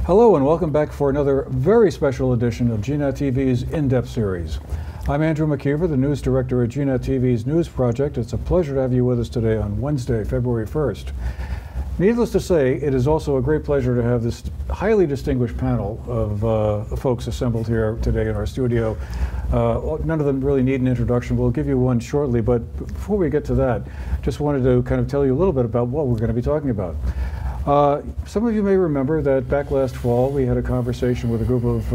Hello and welcome back for another very special edition of GNAT-TV's In-Depth series. I'm Andrew McKeever, the news director at GNAT-TV's News Project. It's a pleasure to have you with us today on Wednesday, February 1st. Needless to say, it is also a great pleasure to have this highly distinguished panel of folks assembled here today in our studio. None of them really need an introduction. We'll give you one shortly, but before we get to that, just wanted to kind of tell you a little bit about what we're going to be talking about. Some of you may remember that back last fall we had a conversation with a group of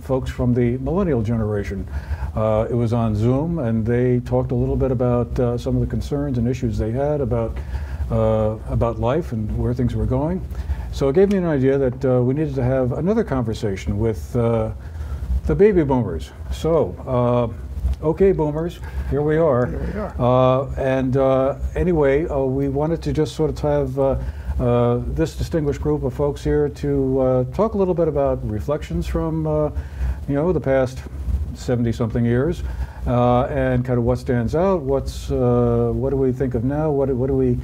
folks from the millennial generation. It was on Zoom, and they talked a little bit about some of the concerns and issues they had about life and where things were going. So it gave me an idea that we needed to have another conversation with the baby boomers. So, okay, boomers, here we are. Here we are. Anyway, we wanted to just sort of have this distinguished group of folks here to talk a little bit about reflections from, the past 70-something years, and kind of what stands out, what do we think of now, what do we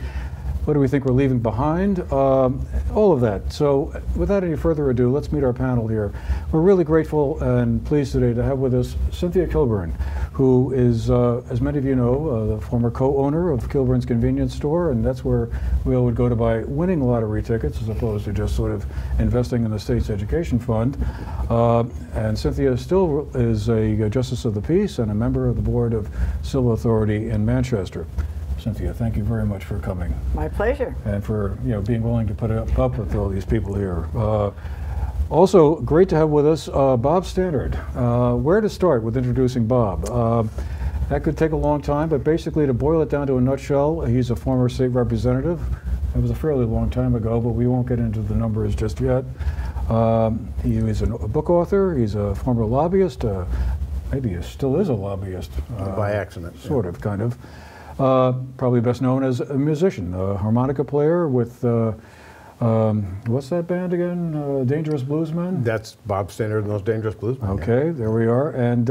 think we're leaving behind, all of that. So without any further ado, let's meet our panel here. We're really grateful and pleased today to have with us Cynthia Kilburn, who is, as many of you know, the former co-owner of Kilburn's convenience store, and that's where we all would go to buy winning lottery tickets as opposed to just sort of investing in the state's education fund. And Cynthia still is a Justice of the Peace and a member of the board of Civil Authority in Manchester. Cynthia, thank you very much for coming. My pleasure. And for being willing to put up with all these people here. Also, great to have with us Bob Stannard. Where to start with introducing Bob? That could take a long time, but basically to boil it down to a nutshell, he's a former state representative. It was a fairly long time ago, but we won't get into the numbers just yet. He is a book author, he's a former lobbyist, maybe he still is a lobbyist. By accident. Sort of, kind of. Probably best known as a musician, a harmonica player with, what's that band again? Dangerous Bluesmen? That's Bob Stannard and those Dangerous Bluesmen. Okay, yeah. There we are. And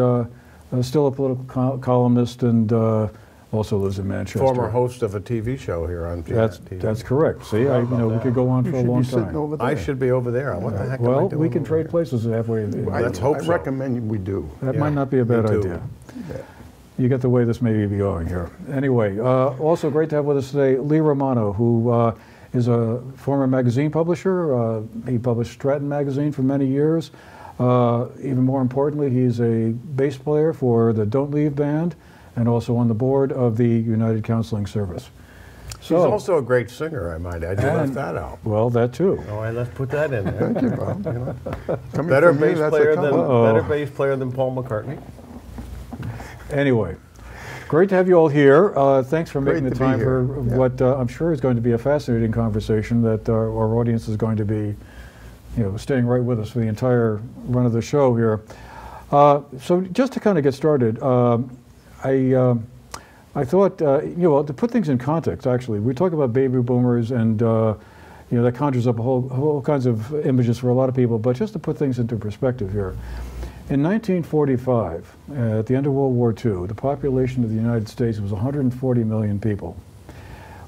still a political columnist and also lives in Manchester. Former host of a TV show here on GNAT-TV. That's correct. See, we could go on for a long time. I should be over there. What the heck am I doing? We can trade places halfway. Let's hope so. I recommend we do. That might not be a bad idea. Yeah. You get the way this may be going here. Anyway, also great to have with us today Lee Romano, who is a former magazine publisher. He published Stratton magazine for many years. Even more importantly, he's a bass player for the Don't Leave band and also on the board of the United Counseling Service. He's also a great singer, I might add. You left that out. Well, that too. All right, let's put that in there. Thank you, Bob. Better bass player than Paul McCartney. Anyway, great to have you all here. Thanks for making the time for what I'm sure is going to be a fascinating conversation that our audience is going to be, staying right with us for the entire run of the show here. So just to kind of get started, I thought, to put things in context, actually, we talk about baby boomers and, that conjures up a whole kinds of images for a lot of people, but just to put things into perspective here. In 1945, at the end of World War II, the population of the United States was 140 million people.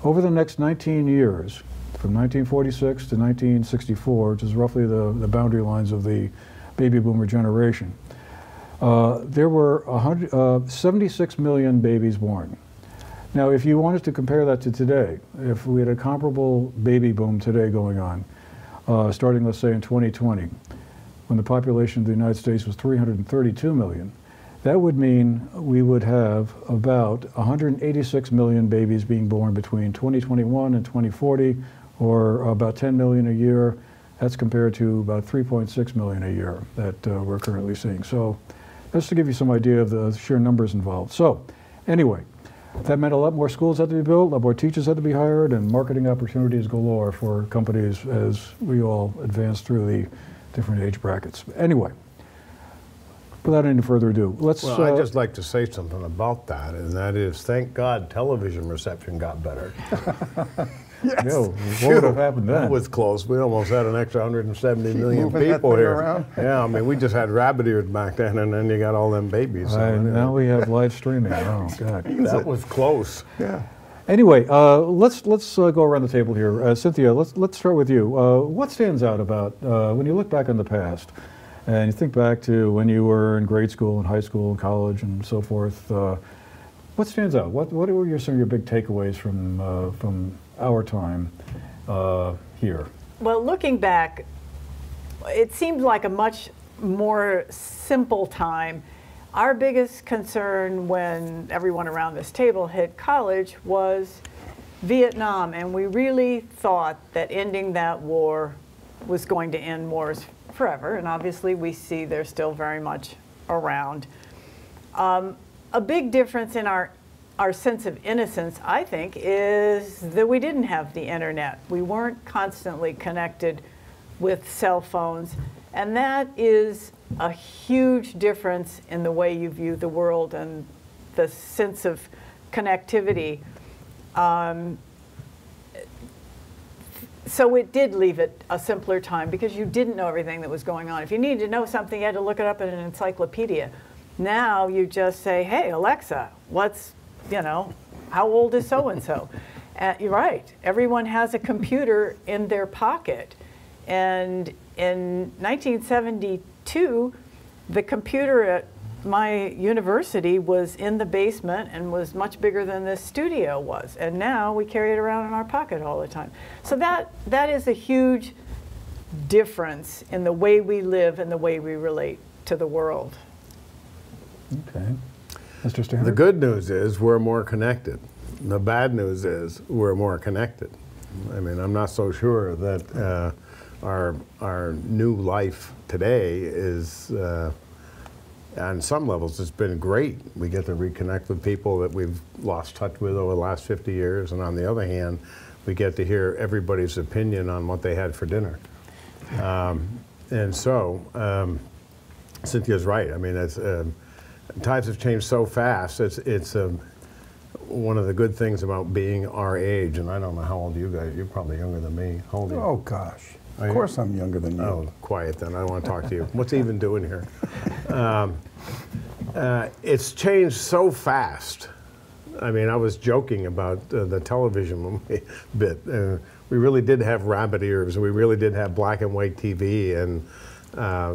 Over the next 19 years, from 1946 to 1964, which is roughly the boundary lines of the baby boomer generation, there were 76 million babies born. Now, if you wanted to compare that to today, if we had a comparable baby boom today going on, starting, let's say, in 2020, when the population of the United States was 332 million, that would mean we would have about 186 million babies being born between 2021 and 2040, or about 10 million a year. That's compared to about 3.6 million a year that we're currently seeing. So just to give you some idea of the sheer numbers involved. So anyway, that meant a lot more schools had to be built, a lot more teachers had to be hired, and marketing opportunities galore for companies as we all advance through the different age brackets. Anyway, without any further ado, let's... Well, I'd just like to say something about that, and that is, thank God television reception got better. Yes. What would have happened then? That was close. We almost had an extra 170 million people here. Around. Yeah, I mean, we just had rabbit ears back then, and then you got all them babies. So now we have live streaming. Oh, God. That was close. Yeah. Anyway, let's go around the table here. Cynthia, let's start with you. What stands out about when you look back on the past, and you think back to when you were in grade school and high school and college and so forth? What stands out? What were some of your big takeaways from our time here? Well, looking back, it seemed like a much more simple time. Our biggest concern when everyone around this table hit college was Vietnam, and we really thought that ending that war was going to end wars forever, and obviously we see they're still very much around. A big difference in our sense of innocence, I think, is that we didn't have the internet. We weren't constantly connected with cell phones, and that is a huge difference in the way you view the world and the sense of connectivity. So it did leave it a simpler time because you didn't know everything that was going on. If you needed to know something, you had to look it up in an encyclopedia. Now you just say, hey, Alexa, how old is so-and-so? You're right. Everyone has a computer in their pocket. And in 1972, the computer at my university was in the basement and was much bigger than this studio was. And now we carry it around in our pocket all the time. So that is a huge difference in the way we live and the way we relate to the world. Okay. Mr. Stannard? The good news is we're more connected. The bad news is we're more connected. I mean, I'm not so sure that our new life today is, on some levels, it's been great. We get to reconnect with people that we've lost touch with over the last 50 years, and on the other hand, we get to hear everybody's opinion on what they had for dinner. And so, Cynthia's right. I mean, times have changed so fast. It's one of the good things about being our age, and I don't know how old you guys. You're probably younger than me. How old are you? Oh gosh, of course I'm younger than you. Oh, quiet then. I don't want to talk to you. What's he even doing here? It's changed so fast. I mean, I was joking about the television bit. We really did have rabbit ears. We really did have black and white TV, and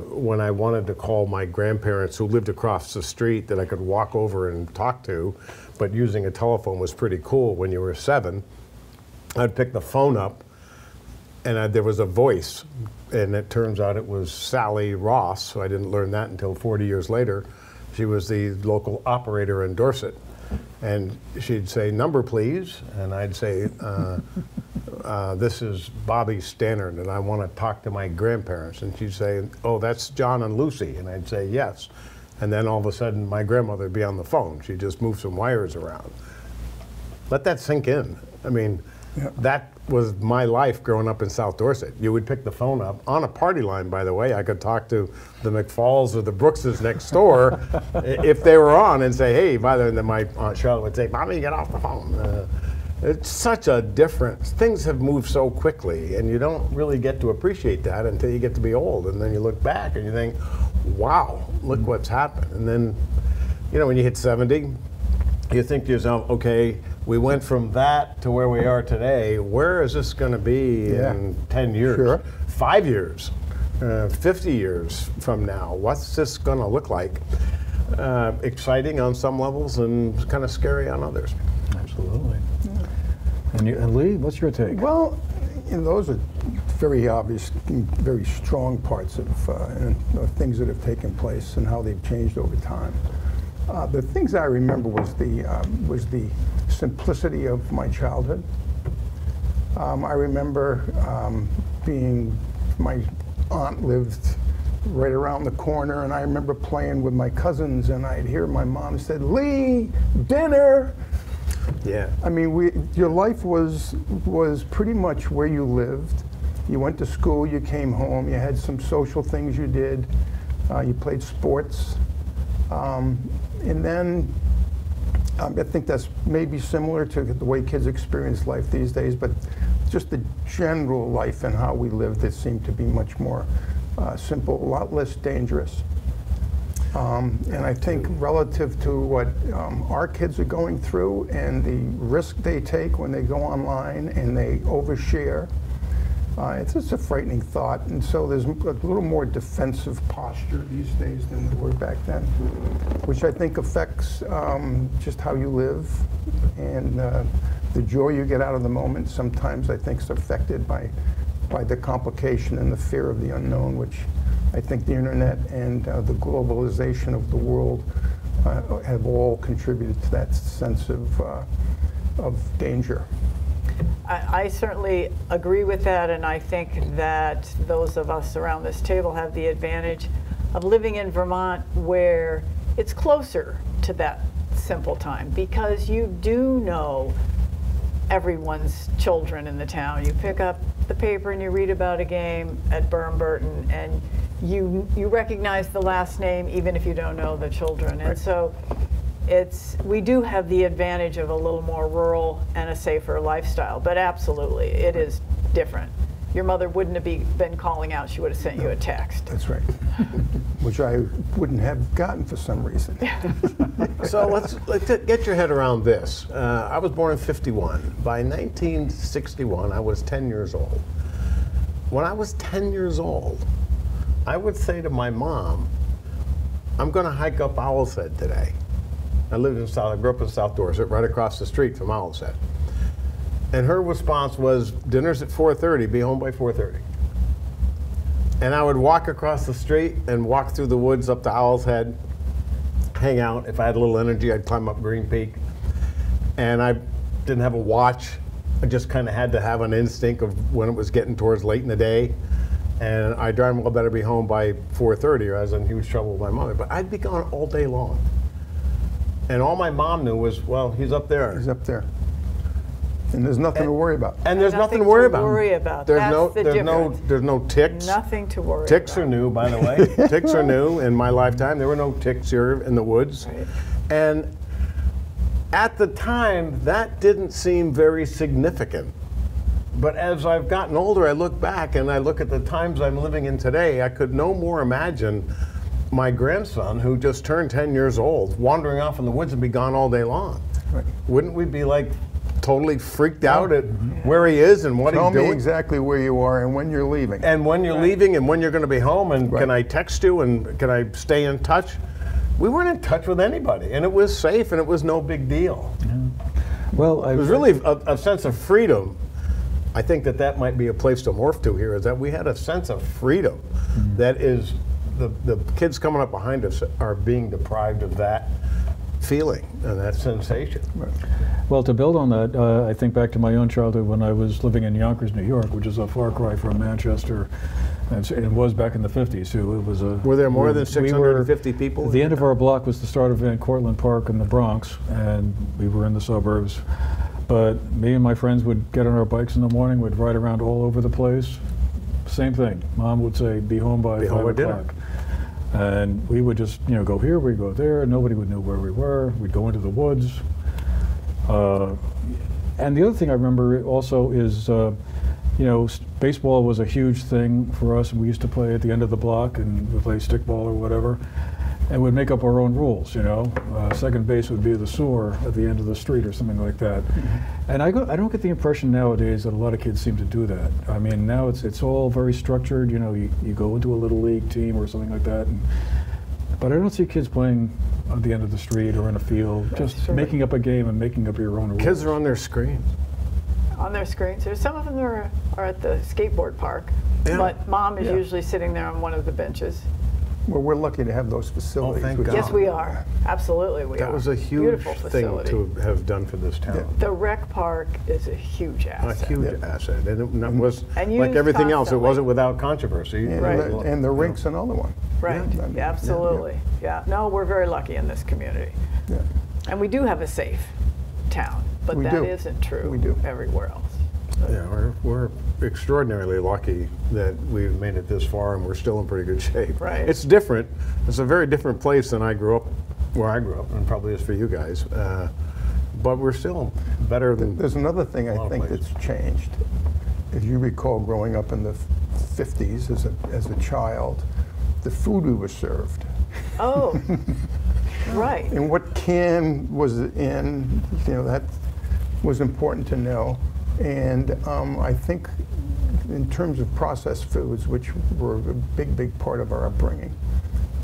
when I wanted to call my grandparents who lived across the street that I could walk over and talk to, but using a telephone was pretty cool when you were 7, I'd pick the phone up and there was a voice, and it turns out it was Sally Ross, so I didn't learn that until 40 years later. She was the local operator in Dorset. And she'd say, number please, and I'd say, this is Bobby Stannard, and I want to talk to my grandparents. And she'd say, oh, that's John and Lucy, and I'd say, yes. And then all of a sudden, my grandmother would be on the phone. She'd just move some wires around. Let that sink in. I mean, that was my life growing up in South Dorset. You would pick the phone up, on a party line, by the way. I could talk to the McFalls or the Brookses next door if they were on and say, hey, by the way, then my Aunt Charlotte would say, Mommy, get off the phone. It's such a difference. Things have moved so quickly, and you don't really get to appreciate that until you get to be old. And then you look back and you think, wow, look what's happened. And then, when you hit 70, you think to yourself, okay, we went from that to where we are today. Where is this going to be in 10 years, Sure. 5 years, 50 years from now? What's this going to look like? Exciting on some levels and kind of scary on others. Absolutely. And Lee, what's your take? Well, those are very obvious, very strong parts of things that have taken place and how they've changed over time. The things I remember was the simplicity of my childhood. I remember my aunt lived right around the corner, and I remember playing with my cousins, and I'd hear my mom say, Lee, dinner. Yeah. I mean, your life was pretty much where you lived. You went to school, you came home, you had some social things you did, you played sports. And then I think that's maybe similar to the way kids experience life these days, but just the general life and how we lived, it seemed to be much more simple, a lot less dangerous. And I think relative to what our kids are going through and the risk they take when they go online and they overshare, it's just a frightening thought. And so there's a little more defensive posture these days than there were back then, which I think affects just how you live and the joy you get out of the moment. Sometimes I think is affected by the complication and the fear of the unknown, which I think the internet and the globalization of the world have all contributed to that sense of danger. I certainly agree with that, and I think that those of us around this table have the advantage of living in Vermont, where it's closer to that simple time, because you do know everyone's children in the town. You pick up the paper and you read about a game at Burton, and you recognize the last name even if you don't know the children. And so we do have the advantage of a little more rural and a safer lifestyle, but absolutely it is different. Your mother wouldn't have been calling out, she would have sent you a text. That's right. Which I wouldn't have gotten for some reason. So let's get your head around this. I was born in '51. By 1961, I was 10 years old. When I was 10 years old, I would say to my mom, I'm going to hike up Owl's Head today. I grew up in South Dorset, right across the street from Owl's Head. And her response was, dinner's at 4:30, be home by 4:30. And I would walk across the street and walk through the woods up to Owl's Head, hang out. If I had a little energy, I'd climb up Green Peak. And I didn't have a watch. I just kind of had to have an instinct of when it was getting towards late in the day. And I darn well better be home by 4:30 or I was in huge trouble with my mother. But I'd be gone all day long. And all my mom knew was, well, he's up there. He's up there. And there's nothing to worry about. And there's nothing to worry about. There's no ticks. Nothing to worry about. Ticks are new, by the way. Ticks are new in my lifetime. There were no ticks here in the woods. Right. And at the time, that didn't seem very significant. But as I've gotten older, I look back and I look at the times I'm living in today, I could no more imagine my grandson, who just turned 10 years old, wandering off in the woods and be gone all day long. Right. Wouldn't we be like totally freaked out at where he is and what he's doing? Tell me exactly where you are and when you're leaving. And when you're leaving and when you're going to be home, and can I text you and can I stay in touch? We weren't in touch with anybody, and it was safe and it was no big deal. Well, it was really a sense of freedom. I think that might be a place to morph to here, is that we had a sense of freedom that is, the kids coming up behind us are being deprived of that feeling and that sensation. Right. Well, to build on that, I think back to my own childhood when I was living in Yonkers, New York, which is a far cry from Manchester. And it was back in the 50s, too. It was Were there more than 650 people? The end of our block was the start of Van Cortlandt Park in the Bronx, and we were in the suburbs. But me and my friends would get on our bikes in the morning, we'd ride around all over the place. Same thing. Mom would say, be home by 5 o'clock. And we would just, go here, we'd go there. Nobody would know where we were. We'd go into the woods. And the other thing I remember also is, baseball was a huge thing for us, and we used to play at the end of the block, and we'd play stickball or whatever. And we'd make up our own rules, Second base would be the sewer at the end of the street or something like that. And I don't get the impression nowadays that a lot of kids seem to do that. I mean, now it's all very structured, you go into a little league team or something like that. But I don't see kids playing at the end of the street or in a field, just making up a game and making up your own rules. Kids are on their screens. On their screens. There's some of them that are at the skateboard park, but Mom is usually sitting there on one of the benches. Well, we're lucky to have those facilities. Oh, thank God. Yes, we are. Absolutely, we are. That was a huge thing to have done for this town. The rec park is a huge asset. A huge asset. And it was, like everything else, it wasn't without controversy. And the rink's another one. Right, absolutely. Yeah. No, we're very lucky in this community. Yeah. And we do have a safe town, but that isn't true everywhere else. Yeah, we're extraordinarily lucky that we've made it this far and we're still in pretty good shape. Right. It's different. It's a very different place than where I grew up, and probably is for you guys. But we're still better than There's another thing I think that's changed. If you recall growing up in the 50s as a child, the food we were served Oh, right. And what can was in, that was important to know. And I think in terms of processed foods, which were a big part of our upbringing,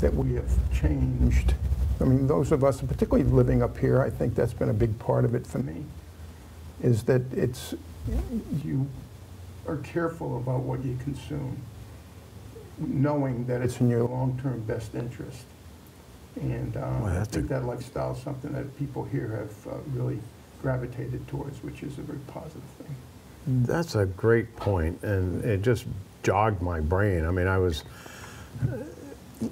that we have changed. I mean, those of us, particularly living up here, I think that's been a big part of it for me, is that you are careful about what you consume, knowing that it's in your long-term best interest. And I think that lifestyle is something that people here have really gravitated towards, which is a very positive thing. That's a great point, and it just jogged my brain. I mean,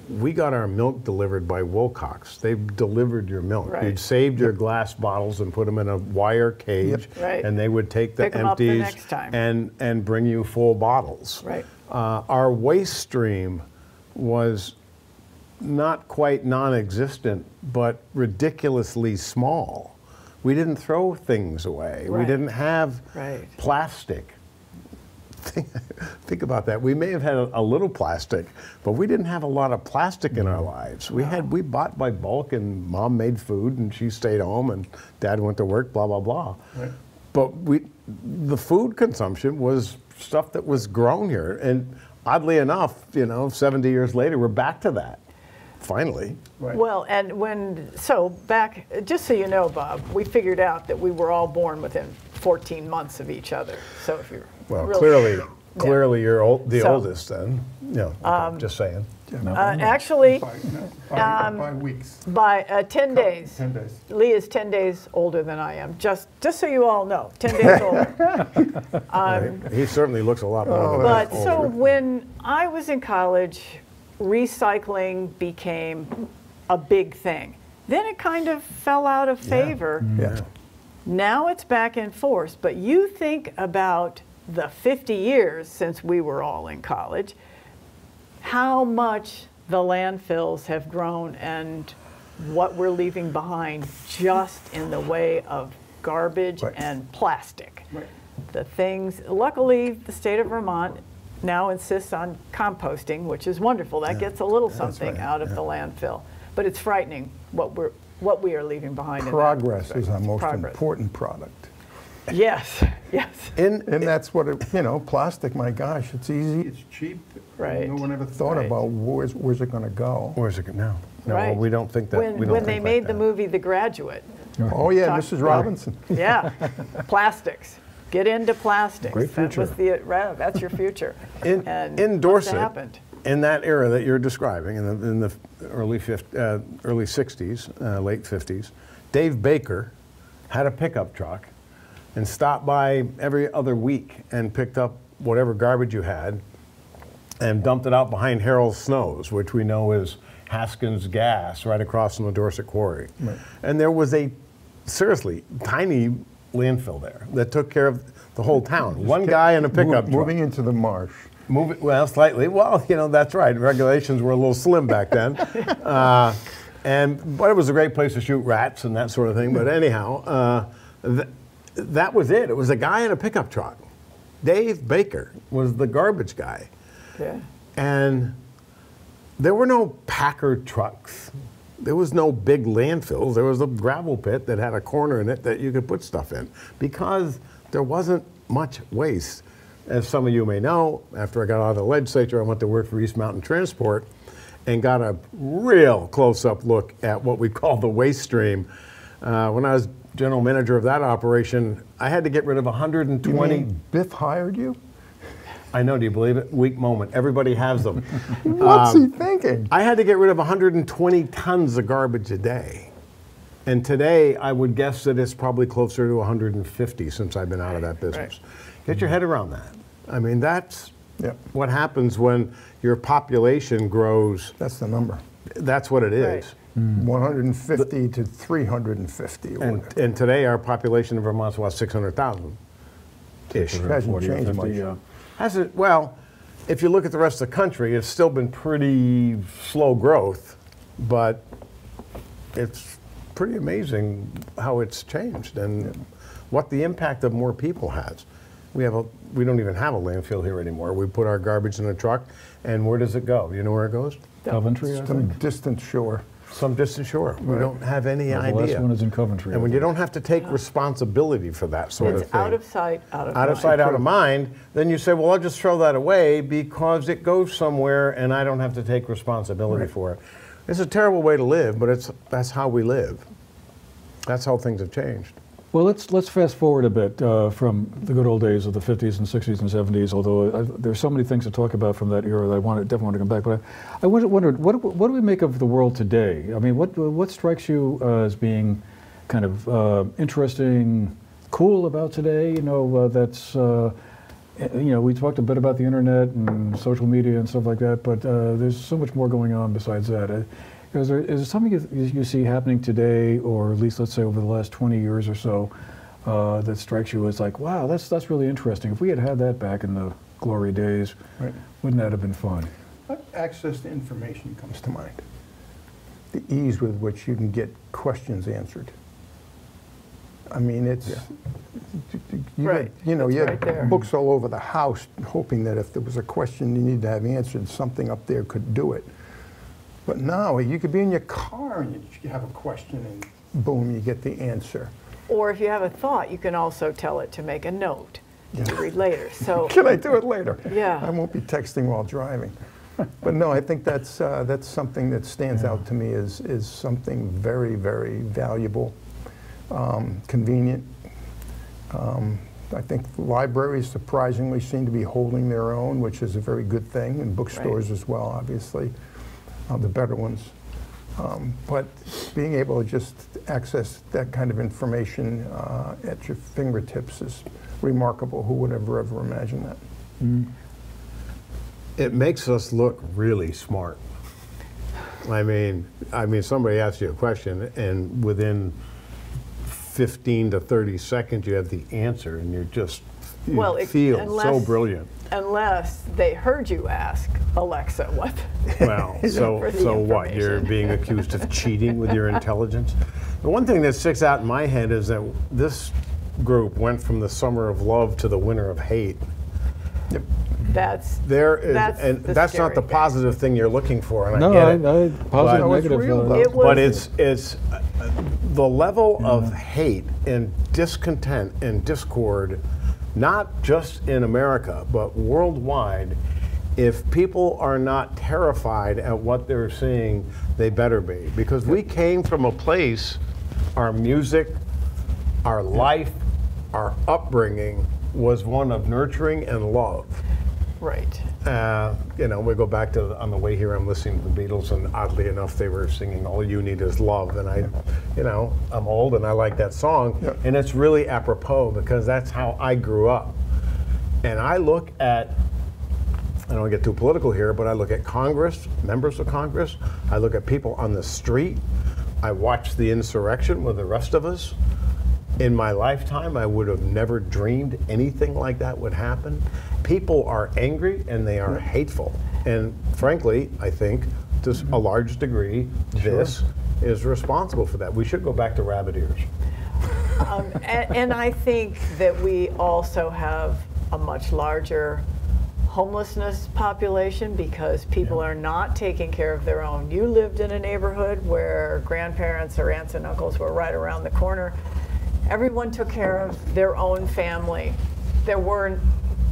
we got our milk delivered by Wilcox. They delivered your milk. Right. You'd saved your glass bottles and put them in a wire cage, Right. and they would take the Pick 'em up the empties next time. and bring you full bottles. Right. Our waste stream was not quite non-existent, but ridiculously small. We didn't throw things away. We Right. didn't have Right. plastic. Think about that. We may have had a little plastic, but we didn't have a lot of plastic in our lives. We bought by bulk, and Mom made food, and she stayed home, and Dad went to work. Blah blah blah. Right. But the food consumption was stuff that was grown here, and oddly enough, 70 years later, we're back to that. Finally. Right. Well, and back, just so you know, Bob, we figured out that we were all born within 14 months of each other. So if you're Clearly you're the So, oldest then. Just saying. actually, by weeks. by 10 days. 10 days. Lee is 10 days older than I am. Just so you all know, 10 days older. He certainly looks a lot more than But older. so when I was in college, recycling became a big thing. Then it kind of fell out of favor. Yeah. Now it's back in force. But you think about the 50 years since we were all in college, how much the landfills have grown and what we're leaving behind just in the way of garbage Right. and plastic. Right. The things, luckily, the state of Vermont now insists on composting, which is wonderful. That gets a little something right, out of the landfill. But it's frightening what we are leaving behind. Progress in that is our most Progress. important product. Yes, yes. And that's what plastic, my gosh, it's easy, it's cheap. Right. No one ever thought Right. about where's it going to go. Where's it now? No, Right. we don't think that. When we don't they think made like the that. movie The Graduate, Oh yeah, Talk- Mrs. Robinson. yeah, plastics. Get into plastics. Great future. That's your future. In and Dorset, what's happened? in that era that you're describing, in the early 60s, late 50s, Dave Baker had a pickup truck and stopped by every other week and picked up whatever garbage you had and dumped it out behind Harold Snow's, which we know is Haskins Gas, right across from the Dorset Quarry. Right. And there was a, seriously, tiny landfill there that took care of the whole town. One guy in a pickup truck. Moving into the marsh. Well, slightly. Well, that's right. Regulations were a little slim back then. But it was a great place to shoot rats and that sort of thing. But anyhow, that was it. It was a guy in a pickup truck. Dave Baker was the garbage guy. Yeah. And there were no Packard trucks. There was no big landfills. There was a gravel pit that had a corner in it that you could put stuff in because there wasn't much waste. As some of you may know, after I got out of the legislature, I went to work for East Mountain Transport and got a real close-up look at what we call the waste stream. When I was general manager of that operation, I had to get rid of 120. You mean Biff hired you? I know, do you believe it? Weak moment. Everybody has them. What's he thinking? I had to get rid of 120 tons of garbage a day. And today, I would guess that it's probably closer to 150 since I've been out of that business. Get your head around that. I mean, that's what happens when your population grows. That's the number. That's what it is. Right. 150 to 350. And today, our population in Vermont is about 600,000-ish. It hasn't 40 or changed 50, much. yeah. Hasn't, well, if you look at the rest of the country, it's still been pretty slow growth, but it's pretty amazing how it's changed and what the impact of more people has. We don't even have a landfill here anymore. We put our garbage in a truck, and where does it go? You know where it goes? Coventry, I Some think. distant shore. Some distant shore. We don't have any The idea. last one is in Coventry. And when you don't have to take responsibility for that sort of It's thing, out of sight, out of out of mind. sight, out of mind, then you say, well, I'll just throw that away because it goes somewhere and I don't have to take responsibility for it. It's a terrible way to live, but that's how we live. That's how things have changed. Well, let's fast forward a bit from the good old days of the 50s and 60s and 70s, although there's so many things to talk about from that era that I definitely want to come back. But I wondered, what do we make of the world today? I mean, what strikes you as being kind of interesting, cool about today? You know, we talked a bit about the internet and social media and stuff like that, but there's so much more going on besides that. Is there something you see happening today, or at least let's say over the last 20 years or so, that strikes you as like, wow, that's really interesting. If we had that back in the glory days, wouldn't that have been fun? Access to information comes to mind. The ease with which you can get questions answered. I mean, it's, you Right. had right there. books all over the house hoping that if there was a question you needed to have answered, something up there could do it. But now you could be in your car and you have a question and boom, you get the answer. Or if you have a thought, you can also tell it to make a note to read later. So Can I do it later? Yeah. I won't be texting while driving. But no, I think that's something that stands out to me as something very, very valuable, convenient. I think libraries surprisingly seem to be holding their own, which is a very good thing, and bookstores as well, obviously, the better ones. But being able to just access that kind of information at your fingertips is remarkable. Who would ever imagine that? It makes us look really smart. I mean, somebody asks you a question, and within 15 to 30 seconds, you have the answer, and you feel so brilliant. Unless they heard you ask Alexa what. Well, so For the what? You're information. being accused of cheating with your intelligence? The one thing that sticks out in my head is that this group went from the summer of love to the winter of hate. Yep. That's And the that's not scary the thing. positive thing you're looking for, and No, I get it. positive, But- negative. It's real, though. It was- But it's the level of hate and discontent and discord, not just in America, but worldwide. If people are not terrified at what they're seeing, they better be. Because we came from a place, our music, our life, our upbringing was one of nurturing and love. Right. We go back to, on the way here, I'm listening to the Beatles, and oddly enough, they were singing All You Need Is Love. And I'm old and I like that song. Yep. And it's really apropos because that's how I grew up. And I look at, I don't want to get too political here, but I look at Congress, members of Congress. I look at people on the street. I watch the insurrection with the rest of us. In my lifetime, I would have never dreamed anything like that would happen. People are angry and they are hateful. And frankly, I think to a large degree, this is responsible for that. We should go back to rabbit ears. And I think that we also have a much larger homelessness population because people are not taking care of their own. You lived in a neighborhood where grandparents or aunts and uncles were right around the corner. Everyone took care of their own family. There were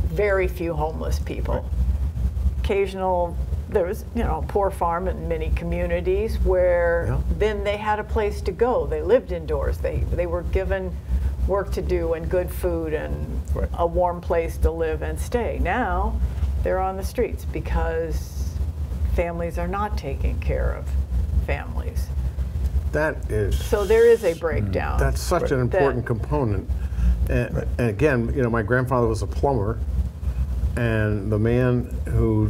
very few homeless people. There was, a poor farm in many communities where then they had a place to go. They lived indoors. They were given work to do and good food and a warm place to live and stay. Now they're on the streets because families are not taking care of families. That is. So there is a breakdown. That's such an important component. And again, my grandfather was a plumber, and the man who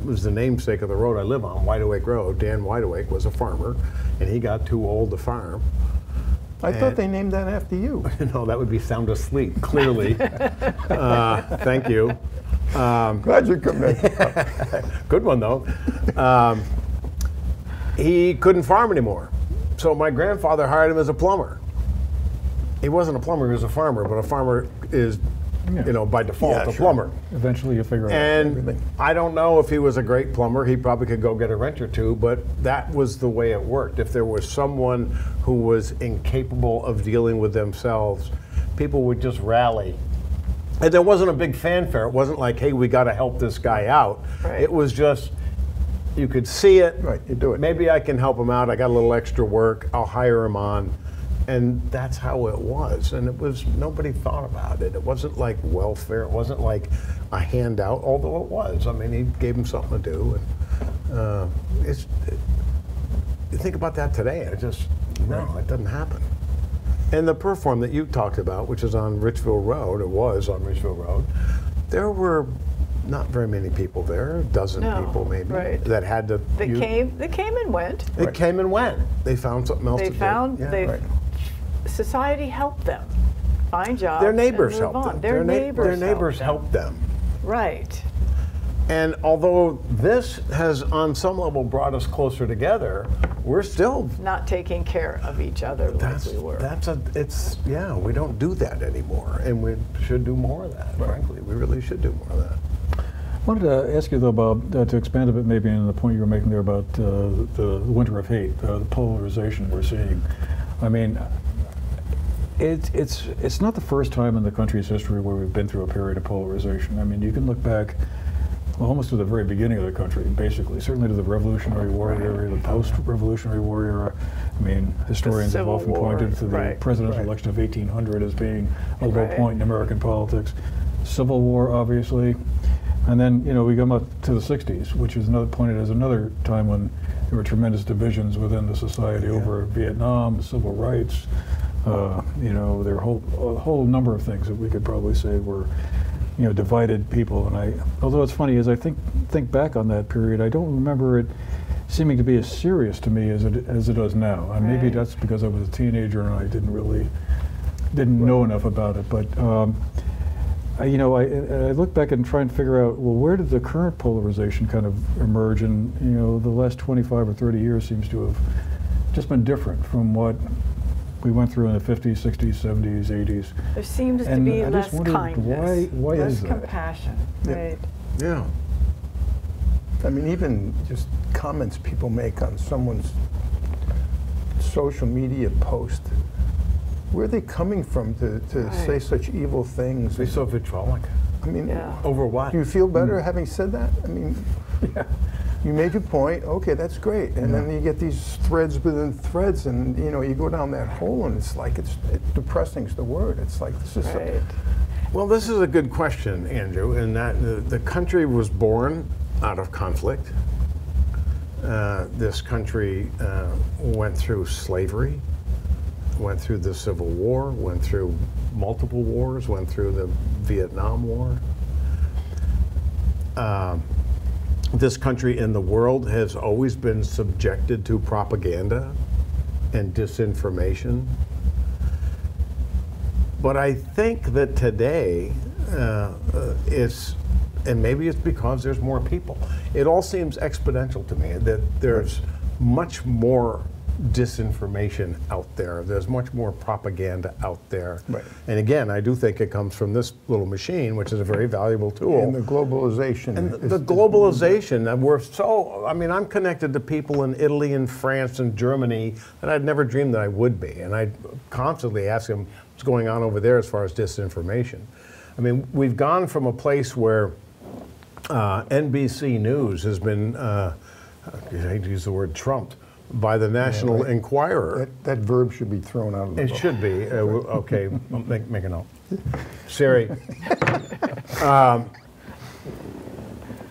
was the namesake of the road I live on, Wide Awake Road, Dan Wide Awake, was a farmer, and he got too old to farm. I thought they named that after you. No, that would be sound asleep, clearly. Thank you. Glad you come back. Good one, though. He couldn't farm anymore. So my grandfather hired him as a plumber. He wasn't a plumber, he was a farmer, but a farmer is you know, by default, a plumber. Eventually you figure out And everything. I don't know if he was a great plumber. He probably could go get a wrench or two, but that was the way it worked. If there was someone who was incapable of dealing with themselves, people would just rally. And there wasn't a big fanfare. It wasn't like, hey, we got to help this guy out. Right. It was just, you could see it. Right, you do it. Maybe I can help him out. I got a little extra work. I'll hire him on. And that's how it was. And it was, nobody thought about it. It wasn't like welfare. It wasn't like a handout, although it was. I mean, he gave him something to do. And you think about that today, and it just, no, it doesn't happen. And the Perform that you talked about, which is on Richville Road, it was on Richville Road, there were not very many people there, a dozen people maybe, that had to. They came and went. They came and went. They found something else to do. Society helped them find jobs. Their neighbors and move helped on. them. Their neighbors helped them. Right. And although this has on some level brought us closer together, we're still not taking care of each other like we were. We don't do that anymore, and we should do more of that. Frankly, we really should do more of that. I wanted to ask you though about, to expand a bit maybe on the point you were making there about the winter of hate, the polarization we're seeing. I mean, it's not the first time in the country's history where we've been through a period of polarization. I mean, you can look back almost to the very beginning of the country, basically, certainly to the Revolutionary War era, the post-Revolutionary War era. I mean, historians have often pointed to the presidential election of 1800 as being a low point in American politics. Civil War, obviously. And then, you know, we come up to the 60s, which is another pointed as another time when there were tremendous divisions within the society over Vietnam, civil rights. You know, there are a whole number of things that we could probably say were, you know, divided people. And although it's funny, as I think back on that period, I don't remember it seeming to be as serious to me as it does now. And maybe that's because I was a teenager and I didn't know enough about it. But you know, I look back and try and figure out, well, where did the current polarization kind of emerge? And you know, the last 25 or 30 years seems to have just been different from what we went through in the 50s, 60s, 70s, 80s. There seems to be less kindness, why less is that? compassion. Right. Yeah. I mean, even just comments people make on someone's social media post. Where are they coming from to say such evil things? They're so vitriolic. I mean, over what? Do you feel better having said that? I mean, you made your point. Okay, that's great. And then you get these threads within threads, and you know, you go down that hole, and it's like depressing is the word. It's like this is. Well, this is a good question, Andrew. In that the country was born out of conflict. This country went through slavery, went through the Civil War, went through multiple wars, went through the Vietnam War. This country in the world has always been subjected to propaganda and disinformation. But I think that today and maybe it's because there's more people, it all seems exponential to me, that there's much more disinformation out there. There's much more propaganda out there. Right. And again, I do think it comes from this little machine, which is a very valuable tool. And the globalization. And the globalization, we're so, I mean, I'm connected to people in Italy and France and Germany that I'd never dreamed that I would be. And I constantly ask them what's going on over there as far as disinformation. I mean, we've gone from a place where NBC News has been, I hate to use the word trumped, by the National Enquirer. That verb should be thrown out of the book. It should be. Okay, make a note. Siri.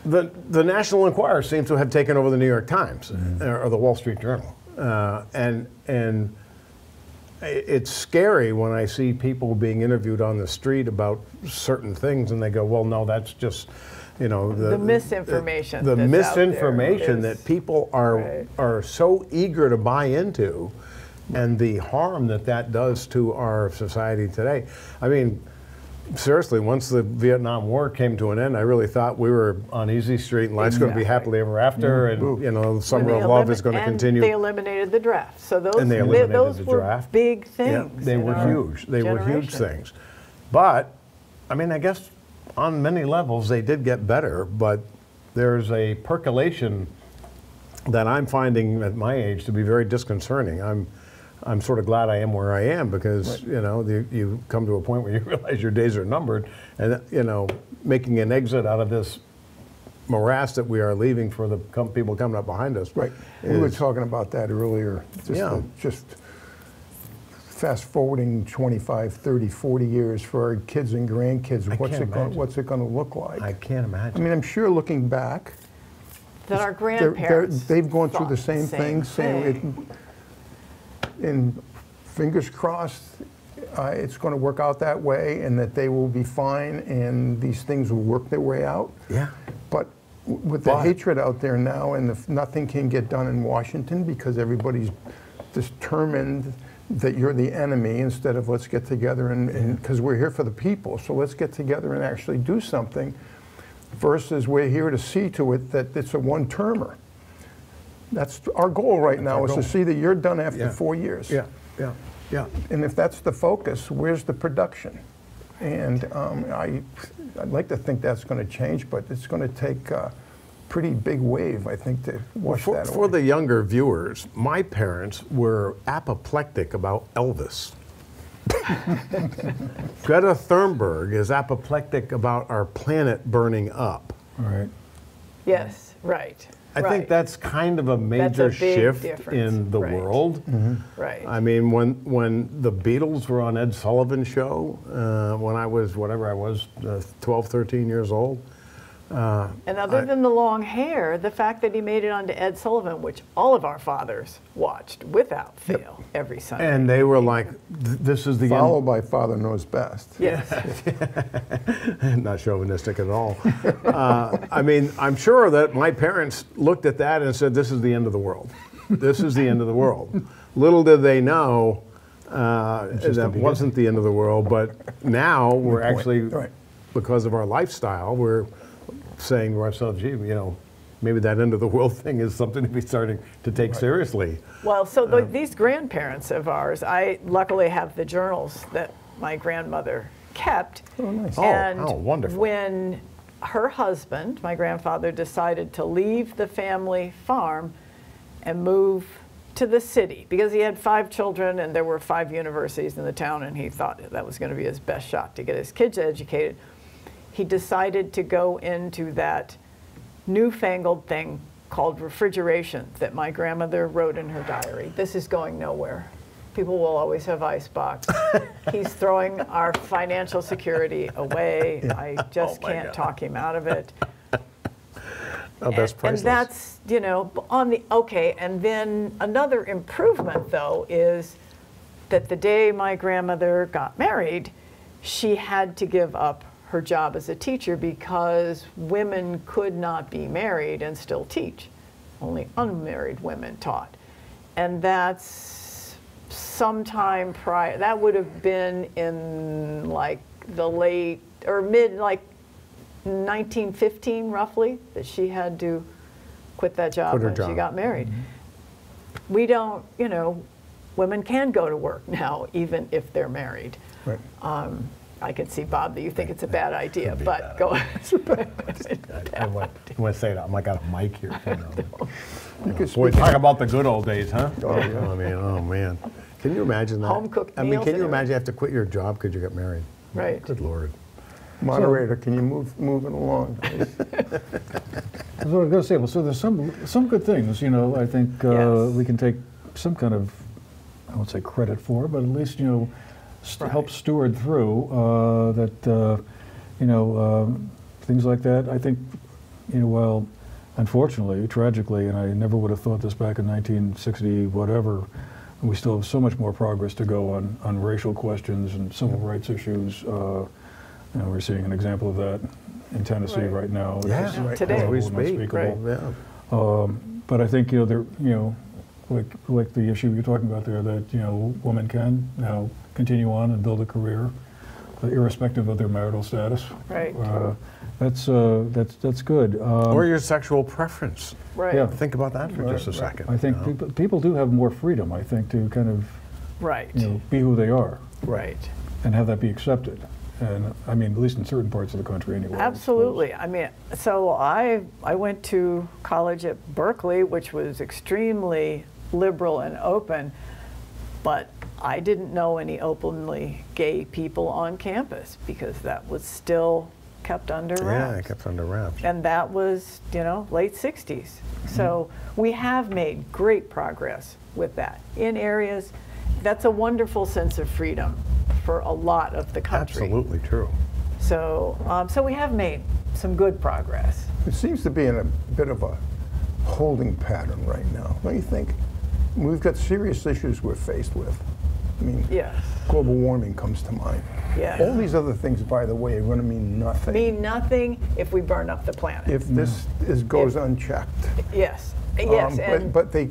The National Enquirer seems to have taken over the New York Times or the Wall Street Journal, and it's scary when I see people being interviewed on the street about certain things, and they go, "Well, no, that's just." You know, the misinformation. The misinformation that people are so eager to buy into, and the harm that does to our society today. I mean, seriously, once the Vietnam War came to an end, I really thought we were on easy street and life's going to be happily ever after, and you know, summer of love is going to continue. They eliminated the draft, so those those were big things. Yeah, they were huge. They were huge things, but I mean, I guess on many levels they did get better, but there's a percolation that I'm finding at my age to be very disconcerting. I'm sort of glad I am where I am because, you know, you come to a point where you realize your days are numbered, and, you know, making an exit out of this morass that we are leaving for the people coming up behind us. Right. We were talking about that earlier. Just fast forwarding 25, 30, 40 years for our kids and grandkids, what's it going to look like? I can't imagine. I mean, I'm sure looking back, that our grandparents they've gone through the same thing. And fingers crossed, it's going to work out that way, and that they will be fine, and these things will work their way out. Yeah. But with the hatred out there now, and if nothing can get done in Washington because everybody's determined that you're the enemy instead of let's get together and because we're here for the people, so let's get together and actually do something, versus we're here to see to it that it's a one-termer. That's our goal right now, is to see that you're done after 4 years. Yeah. And if that's the focus, where's the production? And I'd like to think that's going to change, but it's going to take a pretty big wave, I think, to wash that away. For the younger viewers, my parents were apoplectic about Elvis. Greta Thunberg is apoplectic about our planet burning up. Right. Yes, right. I think that's kind of a major shift in the world. Mm-hmm. Right. I mean, when the Beatles were on Ed Sullivan's show, when I was, whatever I was, 12, 13 years old. And other than the long hair, the fact that he made it onto Ed Sullivan, which all of our fathers watched without fail every Sunday. And they were like, this is the end. Followed by Father Knows Best. Yes. Not chauvinistic at all. I mean, I'm sure that my parents looked at that and said, this is the end of the world. This is the end of the world. Little did they know that wasn't the end of the world, but now we're actually, because of our lifestyle, we're saying to ourselves, gee, you know, maybe that end of the world thing is something to be starting to take seriously. Well, so these grandparents of ours, I luckily have the journals that my grandmother kept. Oh, nice. And oh, wonderful. When her husband, my grandfather, decided to leave the family farm and move to the city, because he had 5 children and there were 5 universities in the town, and he thought that was going to be his best shot to get his kids educated, he decided to go into that newfangled thing called refrigeration that my grandmother wrote in her diary. This is going nowhere. People will always have icebox. He's throwing our financial security away. I just can't talk him out of it. Oh, that's priceless. And that's, you know, on the, and then another improvement, though, is that the day my grandmother got married, she had to give up her job as a teacher because women could not be married and still teach. Only unmarried women taught. And that's sometime prior, that would have been in like the late or mid, like 1915 roughly, that she had to quit that job when she got married. Mm-hmm. We don't, you know, women can go to work now even if they're married. Right. I can see, Bob, that you think it's a bad idea, but go ahead. I want to say that. I got a mic here. Boy, talk about the good old days, huh? Oh, yeah. I mean, oh, man. Can you imagine that? Home-cooked I mean, meals can you and imagine you have to quit your job because you got married? Right. Good Lord. Moderator, can you move it along, please? That's what I was going to say. Well, so there's some good things, you know, I think we can take some kind of, I won't say credit for, but at least, you know, help steward through that, you know, things like that. I think, you know, well, unfortunately, tragically, and I never would have thought this back in 1960, whatever, we still have so much more progress to go on racial questions and civil rights issues. You know, we're seeing an example of that in Tennessee right now. Yeah, today. We speak. But I think, you know, there, you know, like the issue you're talking about there, that, you know, women can now continue on and build a career, irrespective of their marital status. Right. That's good. Or your sexual preference. Right. Yeah. Think about that for just a second. I think people do have more freedom, I think, to kind of Right. you know, be who they are. Right. And have that be accepted. And I mean, at least in certain parts of the country anyway. Absolutely. I mean, so I went to college at Berkeley, which was extremely liberal and open, but I didn't know any openly gay people on campus because that was still kept under wraps. Yeah, kept under wraps. And that was, you know, late 60s. So we have made great progress with that in areas. That's a wonderful sense of freedom for a lot of the country. Absolutely true. So, so we have made some good progress. It seems to be in a bit of a holding pattern right now, don't you think? We've got serious issues we're faced with. I mean, Yes. global warming comes to mind. Yes. All these other things, by the way, are going to mean nothing Mean nothing if we burn up the planet. if this goes unchecked. Yes. Yes. And But they,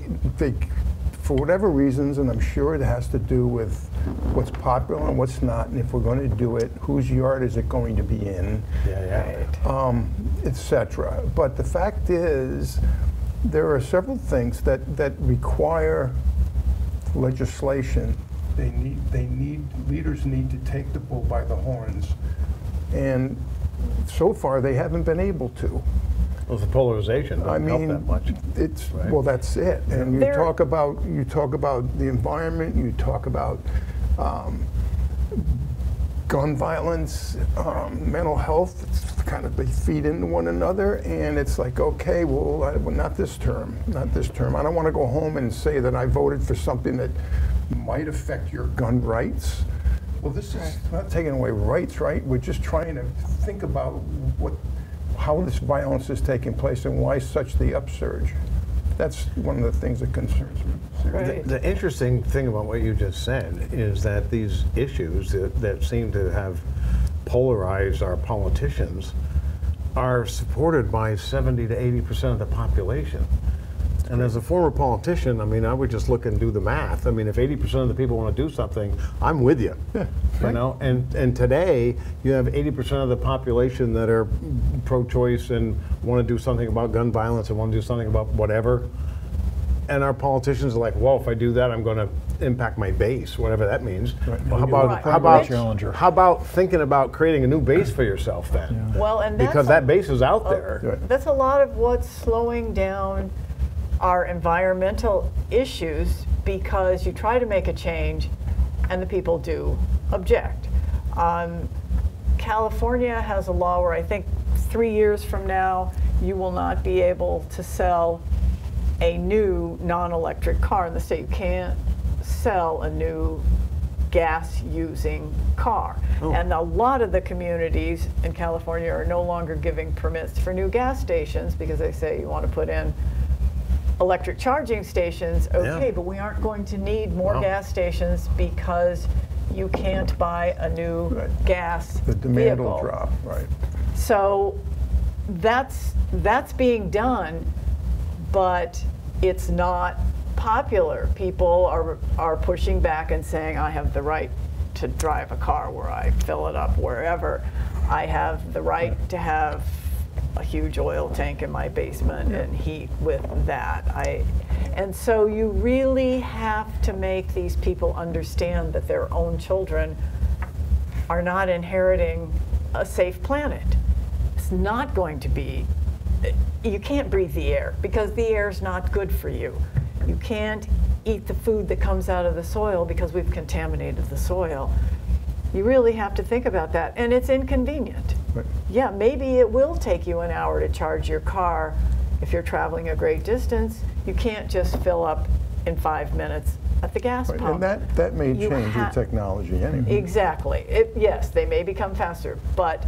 for whatever reasons, and I'm sure it has to do with what's popular and what's not, and if we're going to do it, whose yard is it going to be in, Yeah, yeah. etc. But the fact is, there are several things that require legislation. Leaders need to take the bull by the horns, and so far they haven't been able to. Well, the polarization doesn't help that much. It's Right. well, that's it. And you talk about the environment. You talk about gun violence, mental health. It's kind of, they feed into one another, and it's like, okay, well, not this term, not this term. I don't want to go home and say that I voted for something that might affect your gun rights. Well, this is not taking away rights, right? We're just trying to think about how this violence is taking place and why such the upsurge. That's one of the things that concerns me. Right. The interesting thing about what you just said is that these issues that seem to have polarized our politicians are supported by 70 to 80% of the population. And as a former politician, I mean, I would just look and do the math. I mean, if 80% of the people want to do something, I'm with you. Yeah, You right. know, and today you have 80% of the population that are pro-choice and want to do something about gun violence and want to do something about whatever. And our politicians are like, well, if I do that, I'm going to impact my base, whatever that means. Right. Well, Right. how about Challenger. how about thinking about creating a new base for yourself then? well, and that's Because that base is out there. Right. That's a lot of what's slowing down our environmental issues, because you try to make a change and the people do object. California has a law where I think 3 years from now you will not be able to sell a new non-electric car in the state. You can't sell a new gas-using car. And a lot of the communities in California are no longer giving permits for new gas stations because they say you want to put in electric charging stations, okay, Yeah. but we aren't going to need more No. gas stations because you can't buy a new Right. gas The demand vehicle. will drop, right? So that's being done, but it's not popular. People are pushing back and saying, I have the right to drive a car where I fill it up wherever. I have the right to have a huge oil tank in my basement and heat with that. And so you really have to make these people understand that their own children are not inheriting a safe planet. It's not going to be, you can't breathe the air because the air is not good for you. You can't eat the food that comes out of the soil because we've contaminated the soil. You really have to think about that, and it's inconvenient. Right. Yeah, maybe it will take you an hour to charge your car if you're traveling a great distance. You can't just fill up in 5 minutes at the gas Right. pump. And that may You change with technology anyway. Exactly. Yes, they may become faster, but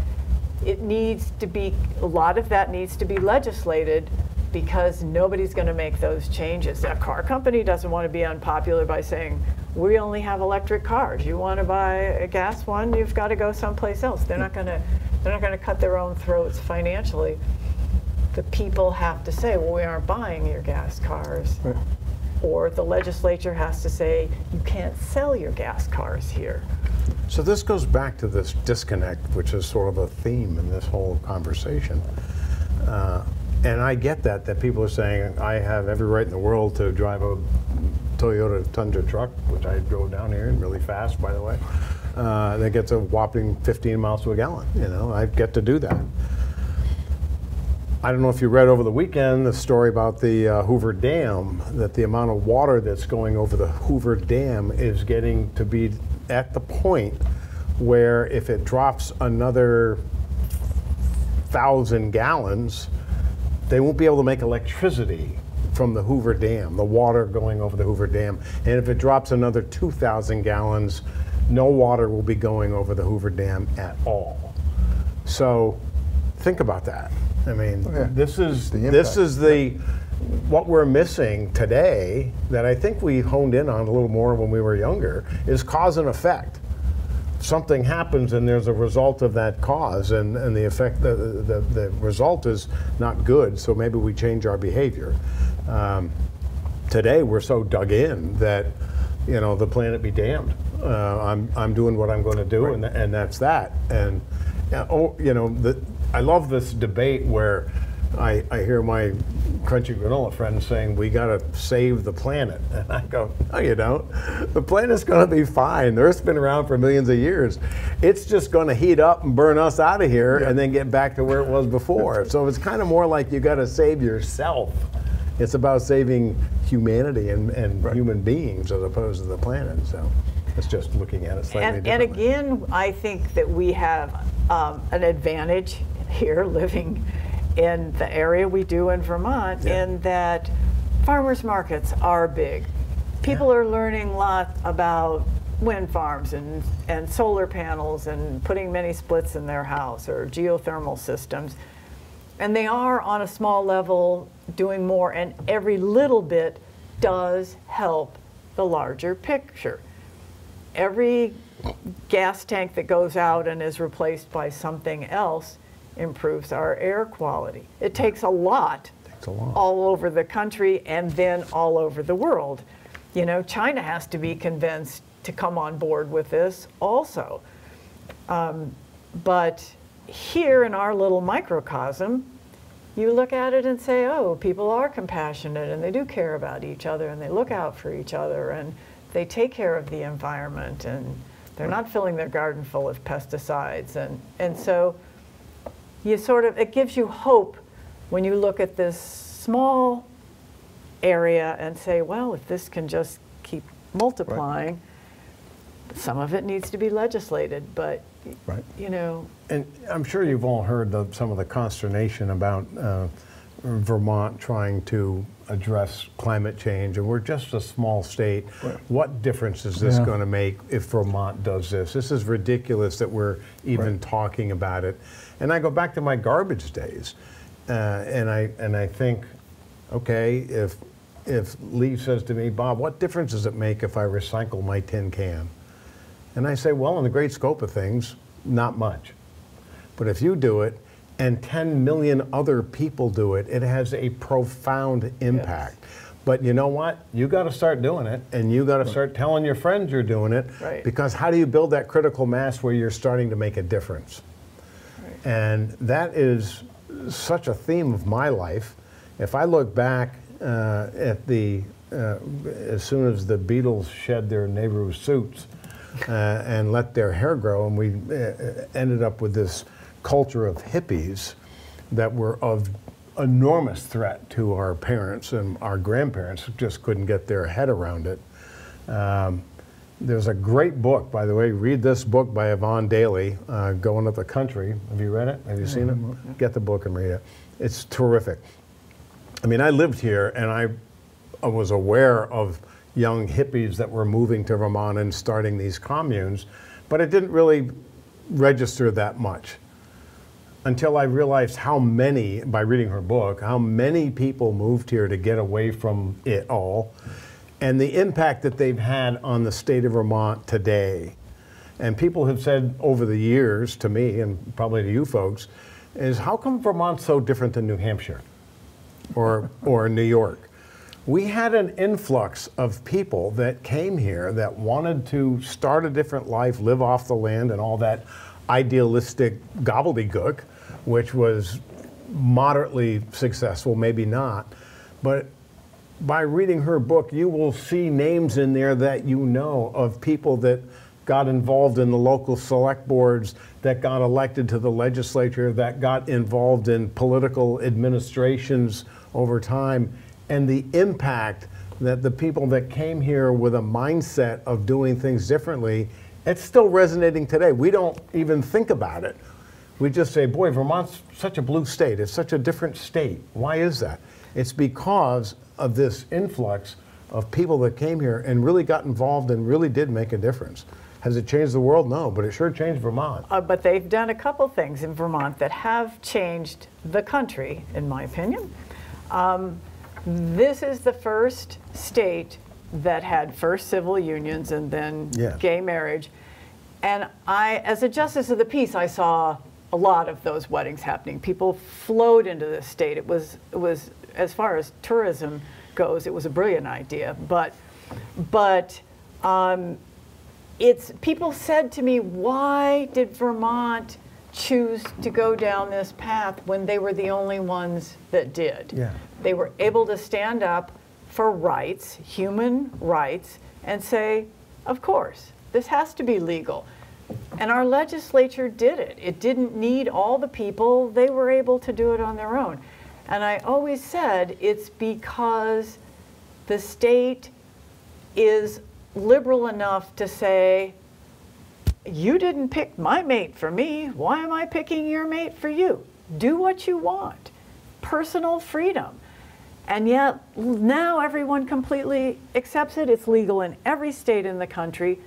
it needs to be, a lot of that needs to be legislated because nobody's going to make those changes. A car company doesn't want to be unpopular by saying, we only have electric cars. You want to buy a gas one, you've got to go someplace else. They're not going to cut their own throats financially. The people have to say, well, we aren't buying your gas cars. Right. Or the legislature has to say, you can't sell your gas cars here. So this goes back to this disconnect, which is sort of a theme in this whole conversation. And I get that people are saying, I have every right in the world to drive a Toyota Tundra truck, which I drove down here really fast, by the way. that gets a whopping 15 miles to a gallon. You know, I get to do that. I don't know if you read over the weekend the story about the Hoover Dam, that the amount of water that's going over the Hoover Dam is getting to be at the point where if it drops another 1,000 gallons, they won't be able to make electricity from the Hoover Dam, the water going over the Hoover Dam. And if it drops another 2,000 gallons, no water will be going over the Hoover Dam at all. So think about that. I mean, this is what we're missing today that I think we honed in on a little more when we were younger, is cause and effect. Something happens and there's a result of that cause, and the effect, the result is not good, so maybe we change our behavior. Today we're so dug in that, you know, the planet be damned. I'm doing what I'm going to do, right. and that's that. And you know, I love this debate where I hear my crunchy granola friends saying we got to save the planet, and I go, no, you don't. The planet's going to be fine. The Earth's been around for millions of years. It's just going to heat up and burn us out of here, and then get back to where it was before. So it's kind of more like you got to save yourself. It's about saving humanity and human beings as opposed to the planet. So it's just looking at it slightly differently. And again, I think that we have an advantage here living in the area we do in Vermont, in that farmers markets are big. People are learning a lot about wind farms and solar panels and putting mini splits in their house or geothermal systems. And they are on a small level doing more, and every little bit does help the larger picture. Every gas tank that goes out and is replaced by something else improves our air quality. It takes a lot, all over the country and then all over the world. You know, China has to be convinced to come on board with this also. But here in our little microcosm, you look at it and say, oh, people are compassionate and they do care about each other and they look out for each other and they take care of the environment and they're not filling their garden full of pesticides. And so you sort of, it gives you hope when you look at this small area and say, well, if this can just keep multiplying, some of it needs to be legislated, but you know. And I'm sure you've all heard some of the consternation about Vermont trying to address climate change, and we're just a small state. What difference is this going to make if Vermont does this? This is ridiculous that we're even talking about it. And I go back to my garbage days, and I think, okay, if Lee says to me, Bob, what difference does it make if I recycle my tin can? And I say, well, in the great scope of things, not much. But if you do it, and 10 million other people do it, it has a profound impact. But you know what? You got to start doing it, and you got to start telling your friends you're doing it, because how do you build that critical mass where you're starting to make a difference? And that is such a theme of my life. If I look back at as soon as the Beatles shed their Nehru suits and let their hair grow, and we ended up with this culture of hippies that were of enormous threat to our parents, and our grandparents just couldn't get their head around it. There's a great book, by the way. Read this book by Yvonne Daly, Going Up the Country. Have you read it? Have you seen it? Get the book and read it. It's terrific. I mean, I lived here, and I was aware of young hippies that were moving to Vermont and starting these communes, but it didn't really register that much until I realized how many, by reading her book, how many people moved here to get away from it all, and the impact that they've had on the state of Vermont today. And people have said over the years to me, and probably to you folks, is how come Vermont's so different than New Hampshire or New York? We had an influx of people that came here that wanted to start a different life, live off the land, and all that idealistic gobbledygook, which was moderately successful, maybe not. But by reading her book, you will see names in there that you know of people that got involved in the local select boards, that got elected to the legislature, that got involved in political administrations over time, and the impact that the people that came here with a mindset of doing things differently, it's still resonating today. We don't even think about it. We just say, boy, Vermont's such a blue state. It's such a different state. Why is that? It's because of this influx of people that came here and really got involved and really did make a difference. Has it changed the world? No, but it sure changed Vermont. But they've done a couple things in Vermont that have changed the country, in my opinion. This is the first state that had first civil unions and then gay marriage. And as a justice of the peace, I saw a lot of those weddings happening. People flowed into this state. It was, as far as tourism goes, it was a brilliant idea. But people said to me, why did Vermont choose to go down this path when they were the only ones that did? Yeah. They were able to stand up for rights, human rights, and say, of course, this has to be legal. And our legislature did it. It didn't need all the people. They were able to do it on their own. And I always said it's because the state is liberal enough to say, you didn't pick my mate for me. Why am I picking your mate for you? Do what you want. Personal freedom. And yet now everyone completely accepts it. It's legal in every state in the country.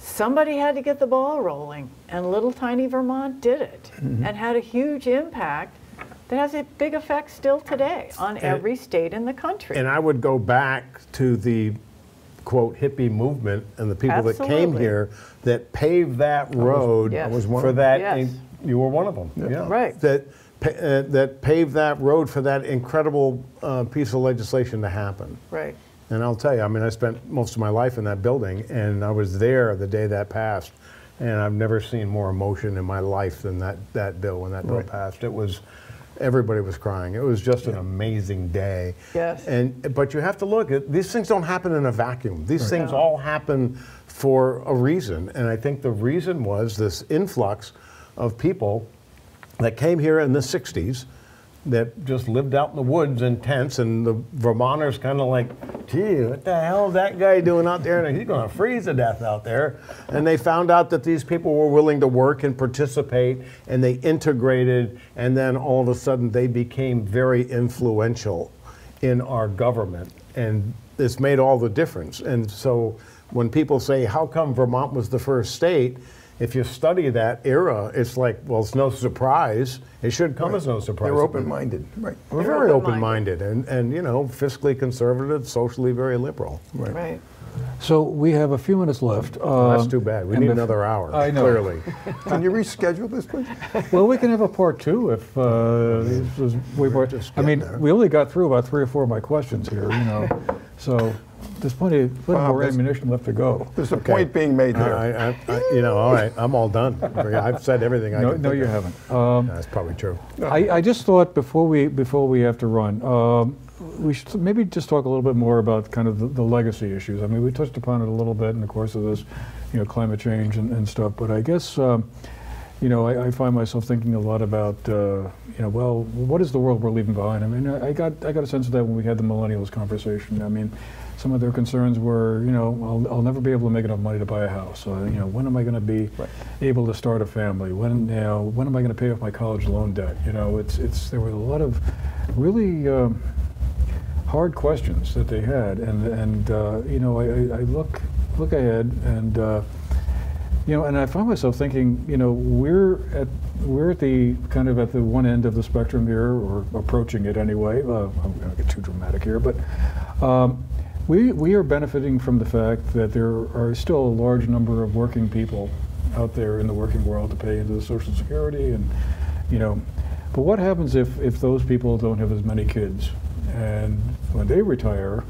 Somebody had to get the ball rolling, and little tiny Vermont did it and had a huge impact that has a big effect still today on every state in the country. And I would go back to the quote hippie movement and the people that came here that paved that road for that. Yes. You were one of them. Yeah. Yeah. Right. That paved that road for that incredible piece of legislation to happen. Right. And I'll tell you, I mean, I spent most of my life in that building, and I was there the day that passed, and I've never seen more emotion in my life than that bill when that bill passed. It was, everybody was crying. It was just an amazing day. Yes. But you have to look at, these things don't happen in a vacuum. These things all happen for a reason, and I think the reason was this influx of people that came here in the 60s that just lived out in the woods in tents, and the Vermonters kind of like, gee, what the hell is that guy doing out there? And he's going to freeze to death out there. And they found out that these people were willing to work and participate, and they integrated, and then all of a sudden they became very influential in our government. And this made all the difference. And so when people say, how come Vermont was the first state? If you study that era, it's like, well, it's no surprise. It should come as no surprise. They're open-minded, right? We're very open-minded and you know, fiscally conservative, socially very liberal. Right. So we have a few minutes left. That's too bad. We need another hour, I know. clearly. Can you reschedule this, please? Well, we can have a part two if this was way more. I mean, we only got through about 3 or 4 of my questions here, you know. So there's plenty more ammunition left to go. There's a point being made there. You know, all right, I'm all done. I've said everything I can. No, you haven't. That's probably true. I just thought before we have to run, we should maybe just talk a little bit more about kind of the legacy issues. I mean, we touched upon it a little bit in the course of this, you know, climate change and stuff. But I guess, you know, I find myself thinking a lot about, you know, well, what is the world we're leaving behind? I mean, I got a sense of that when we had the millennials conversation. I mean, some of their concerns were, you know, I'll never be able to make enough money to buy a house. You know, when am I going to be able to start a family? When am I going to pay off my college loan debt? You know, there were a lot of really hard questions that they had, and you know, I look ahead, and you know, and I find myself thinking, you know, we're at the kind of at the one end of the spectrum here, or approaching it anyway. I'm going to get too dramatic here, but we are benefiting from the fact that there are still a large number of working people out there in the working world to pay into the Social Security, and you know, but what happens if those people don't have as many kids? And when they retire,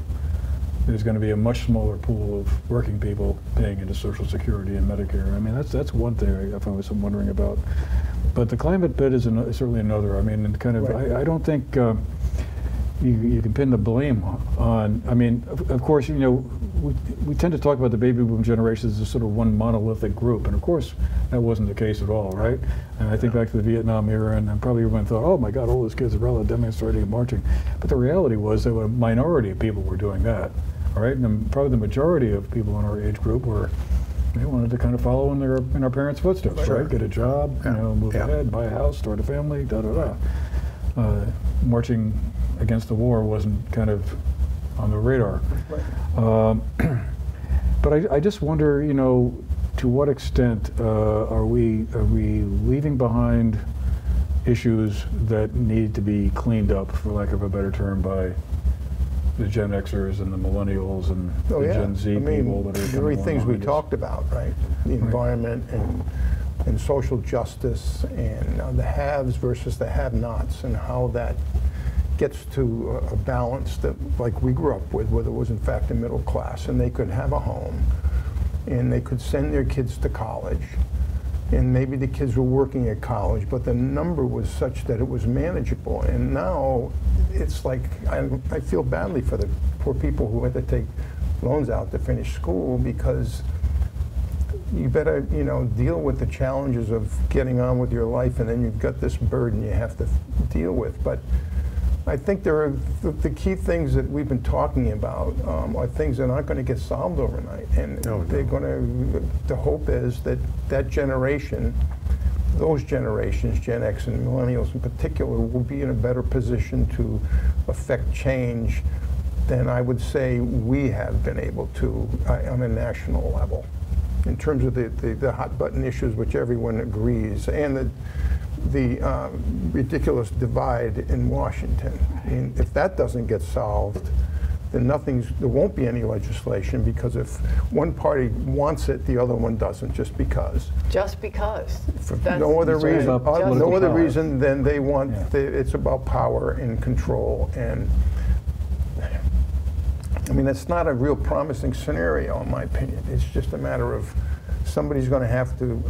there's going to be a much smaller pool of working people paying into Social Security and Medicare. I mean, that's one thing I find myself wondering about. But the climate bit is certainly another. I mean, and kind of, I don't think, you you can pin the blame on. I mean, of course, you know, we tend to talk about the baby boom generation as sort of one monolithic group, and of course, that wasn't the case at all, right? And I think back to the Vietnam era, and probably everyone thought, oh my God, all those kids are out demonstrating and marching. But the reality was that a minority of people were doing that, all right? And probably the majority of people in our age group were, they wanted to kind of follow in our parents' footsteps, Sure. right? Get a job, you know, move ahead, buy a house, start a family, da-da-da. Marching against the war wasn't kind of on the radar. But I just wonder, you know, to what extent are we leaving behind issues that need to be cleaned up, for lack of a better term, by the Gen Xers and the millennials and the Gen Z people that are the very things we talked about, right? The environment and social justice and the haves versus the have-nots, and how that gets to a balance that, like we grew up with, where there was in fact a middle class and they could have a home and they could send their kids to college, and maybe the kids were working at college, but the number was such that it was manageable. And now it's like, I feel badly for the poor people who had to take loans out to finish school, because you better, you know, deal with the challenges of getting on with your life, and then you've got this burden you have to deal with. But I think there are the key things that we've been talking about are things that aren't going to get solved overnight, and they're going to. The hope is that that generation, those generations, Gen X and millennials in particular, will be in a better position to affect change than I would say we have been able to on a national level, in terms of the hot button issues which everyone agrees, and the ridiculous divide in Washington. I mean, if that doesn't get solved, then there won't be any legislation, because if one party wants it, the other one doesn't, just because. Just because. For no other reason. No other reason than they want. It's about power and control, and I mean, it's not a real promising scenario, in my opinion. It's just a matter of somebody's going to have to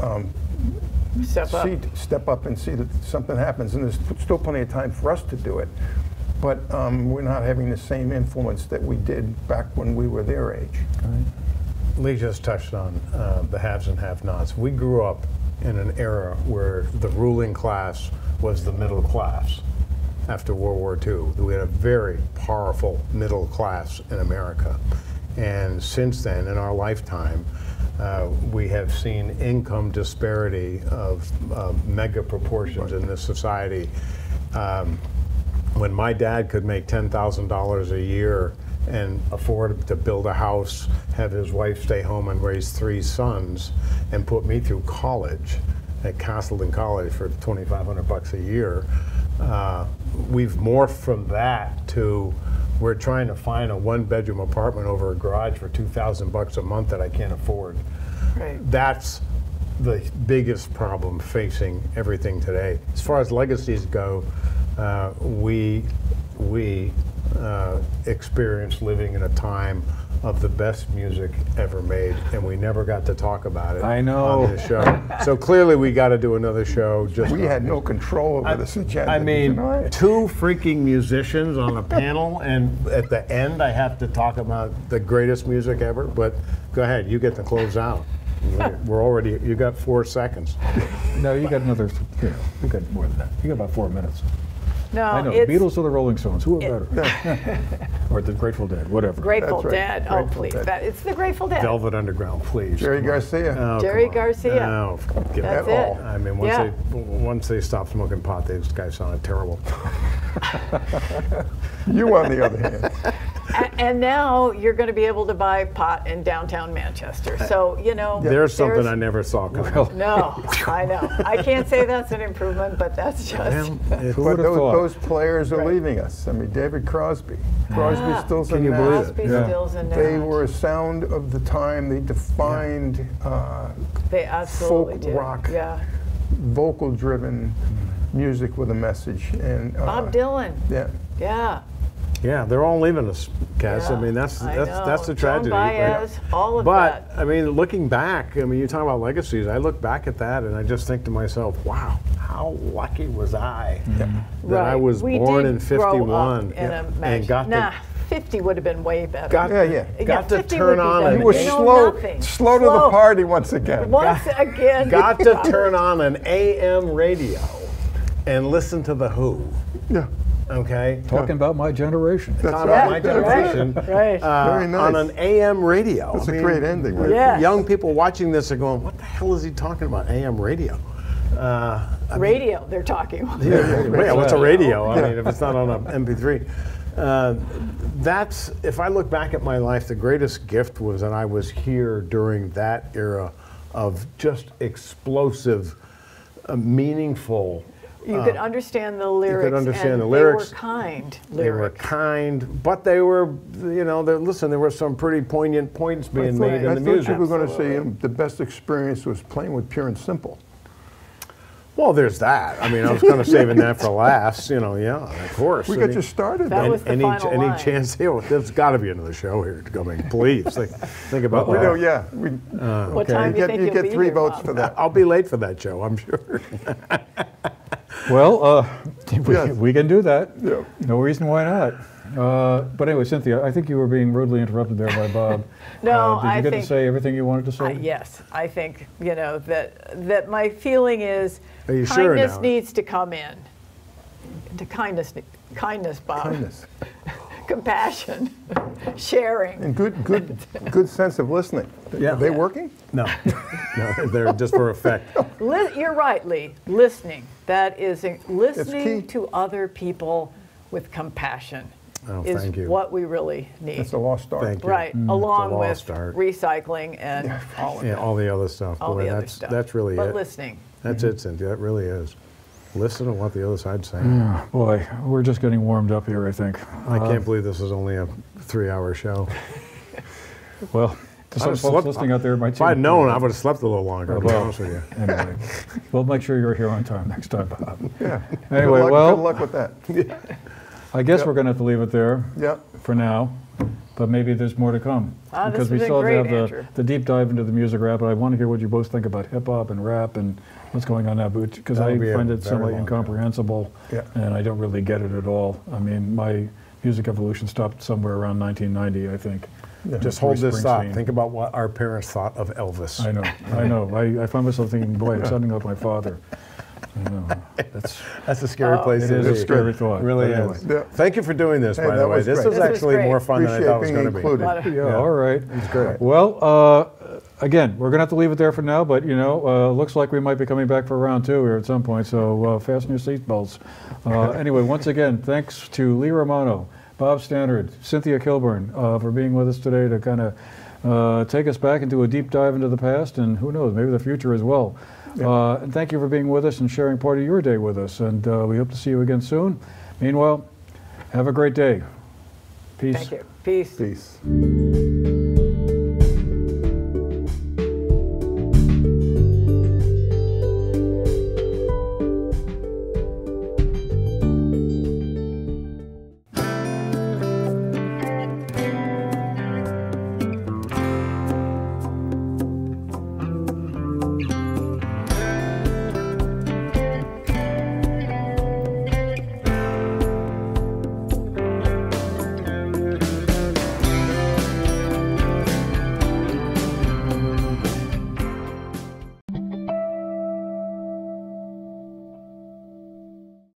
step up and see that something happens, and there's still plenty of time for us to do it. But we're not having the same influence that we did back when we were their age. Right. Lee just touched on the haves and have-nots. We grew up in an era where the ruling class was the middle class. After World War II, we had a very powerful middle class in America. And since then, in our lifetime, we have seen income disparity of mega proportions in this society. When my dad could make $10,000 a year and afford to build a house, have his wife stay home and raise 3 sons, and put me through college at Castleton College for $2,500 a year, we've morphed from that to we're trying to find a 1-bedroom apartment over a garage for $2,000 a month that I can't afford. Right. That's the biggest problem facing everything today. As far as legacies go, we experienced living in a time of the best music ever made, and we never got to talk about it on this show. So clearly we got to do another show. We had no control over this agenda. I mean, 2 freaking musicians on a panel, and at the end I have to talk about the greatest music ever. But go ahead, you get to close out. We're already, you got 4 seconds. No, you got another, you got more than that. You got about 4 minutes. No, I know, Beatles or the Rolling Stones, who are better? Or the Grateful Dead, whatever. Grateful Dead, oh please, it's the Grateful Dead. Velvet Underground, please. Jerry Garcia. Oh, Jerry Garcia. No, That's it. I mean, once they stopped smoking pot, these guys sounded terrible. You, on the other hand. And now you're going to be able to buy pot in downtown Manchester. So, you know. There's something I never saw coming. No, I know. I can't say that's an improvement, but that's just. But those players are leaving us. I mean, David Crosby. Crosby, Stills, and Nash. Crosby, Stills, and Nash. They were a sound of the time. They defined they absolutely folk did. rock, vocal-driven music with a message. And Bob Dylan. Yeah. Yeah. Yeah, they're all leaving us, Cass. Yeah, I mean, that's I that's know. the tragedy. Joan Baez, all of but that. I mean, looking back, I mean, you talk about legacies. I look back at that and I just think to myself, wow, how lucky was I that I was born in '51 and got to 50 would have been way better. got to 50 turn would be on better. an You were You know, slow, nothing. slow to the party once again. Once again. got to turn on an AM radio and listen to the Who. Yeah. Okay. Talking about my generation. That's Talking right. about my generation. Right. Very nice. On an AM radio. That's I a mean, great ending, right? Yeah. Young people watching this are going, what the hell is he talking about, AM radio? Radio, they're talking. Yeah, what's a radio? I mean, if it's not on an MP3. That's, if I look back at my life, the greatest gift was that I was here during that era of just explosive, meaningful. You could understand the lyrics. You could understand and the lyrics. They were kind They were lyrics. kind, but they were, you know, listen, there were some pretty poignant points being made in the I thought music. you were going to say the best experience was playing with Pure and Simple. Well, there's that. I mean, I was kind of saving that for last, you know, yeah, of course. We got you started. That then. was the any final line. chance, there's got to be another show here coming, please. Think about We that. know, yeah. What time do you think You you'll get be 3 here, votes Bob? for that. I'll be late for that show, I'm sure. Well, Yes. we can do that. Yeah. No reason why not. But anyway, Cynthia, I think you were being rudely interrupted there by Bob. No, did you I get think- to say everything you wanted to say? Yes, I think, you know, that my feeling is Are you sure kindness now? needs to come in. To kindness, Bob. Kindness. Compassion, sharing. And good sense of listening. Yeah. Are they working? No, no, they're just for effect. You're right, Lee. Listening. That is key. listening to other people with compassion Oh, is thank you. what we really need. That's a lost art. Thank you. Right, along lost with art. recycling and all of Yeah, that. all the other stuff. All Boy, the other that's stuff. that's really But it. listening. That's it, Cynthia. That really is. Listen to what the other side's saying. Boy, we're just getting warmed up here, I think. I can't believe this is only a 3-hour show. Well, to some I'd folks slept- listening out there, it might If seem I'd known, I would have slept a little longer, to be Well, honest with you. Anyway, we'll make sure you're here on time next time, Bob. Yeah. Anyway, good luck, well- good luck with that. I guess we're going to have to leave it there Yeah. for now, but maybe there's more to come. This Because has we been still great, have Andrew. the deep dive into the music rap, and I want to hear what you both think about hip hop and rap and what's going on now, because I That'll be a find it very somewhat long show. incomprehensible, Yeah. and I don't really get it at all. I mean, my music evolution stopped somewhere around 1990, I think. Just hold Bruce this thought. Springsteen. Think about what our parents thought of Elvis. I know. I find myself thinking, boy, I'm sounding like my father. I know. That's a scary place It to is be. a scary thought. It really But anyway. is. Yeah. Thank you for doing this, Hey, by that the way. was This great. was This was actually great. more fun than I thought it was Appreciate going to being be. included. Yeah, all right. It's great. Well, again, we're going to have to leave it there for now, but, looks like we might be coming back for round 2 here at some point, so fasten your seatbelts. Anyway, once again, thanks to Lee Romano, Bob Stannard, Cynthia Kilburn for being with us today to kind of take us back into a deep dive into the past, and who knows, maybe the future as well. And thank you for being with us and sharing part of your day with us, and we hope to see you again soon. Meanwhile, have a great day. Peace. Thank you. Peace. Peace.